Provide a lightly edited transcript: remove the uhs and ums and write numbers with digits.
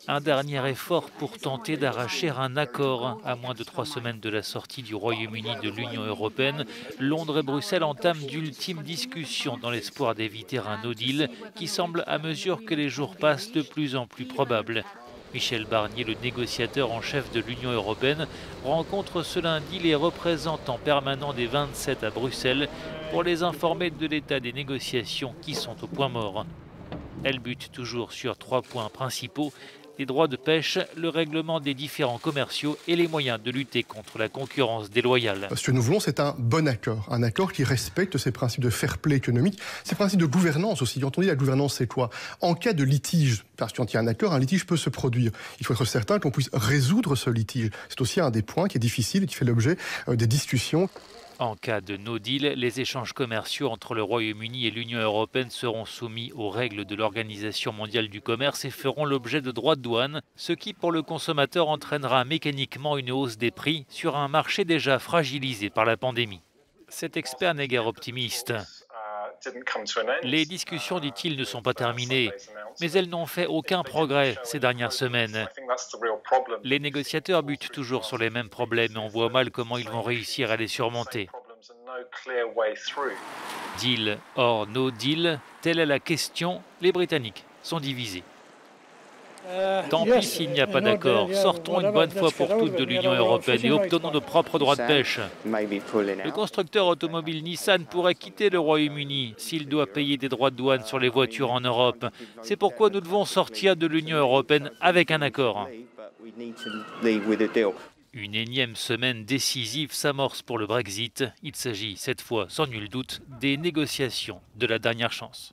Un dernier effort pour tenter d'arracher un accord. À moins de 3 semaines de la sortie du Royaume-Uni de l'Union européenne, Londres et Bruxelles entament d'ultimes discussions dans l'espoir d'éviter un no deal qui semble, à mesure que les jours passent, de plus en plus probable. Michel Barnier, le négociateur en chef de l'Union européenne, rencontre ce lundi les représentants permanents des 27 à Bruxelles pour les informer de l'état des négociations qui sont au point mort. Elle bute toujours sur 3 points principaux: les droits de pêche, le règlement des différends commerciaux et les moyens de lutter contre la concurrence déloyale. Ce que nous voulons, c'est un accord qui respecte ces principes de fair play économique, ces principes de gouvernance aussi. Quand on dit la gouvernance, c'est quoi? En cas de litige, parce que quand il y a un litige peut se produire. Il faut être certain qu'on puisse résoudre ce litige. C'est aussi un des points qui est difficile et qui fait l'objet des discussions. En cas de no deal, les échanges commerciaux entre le Royaume-Uni et l'Union européenne seront soumis aux règles de l'Organisation mondiale du commerce et feront l'objet de droits de douane, ce qui pour le consommateur entraînera mécaniquement une hausse des prix sur un marché déjà fragilisé par la pandémie. Cet expert n'est guère optimiste. Les discussions, dit-il, ne sont pas terminées, mais elles n'ont fait aucun progrès ces dernières semaines. Les négociateurs butent toujours sur les mêmes problèmes et on voit mal comment ils vont réussir à les surmonter. Deal or no deal, telle est la question. Les Britanniques sont divisés. Tant pis s'il n'y a pas d'accord. Sortons une bonne fois pour toutes de l'Union européenne et obtenons nos propres droits de pêche. Le constructeur automobile Nissan pourrait quitter le Royaume-Uni s'il doit payer des droits de douane sur les voitures en Europe. C'est pourquoi nous devons sortir de l'Union européenne avec un accord. Une énième semaine décisive s'amorce pour le Brexit. Il s'agit cette fois, sans nul doute, des négociations de la dernière chance.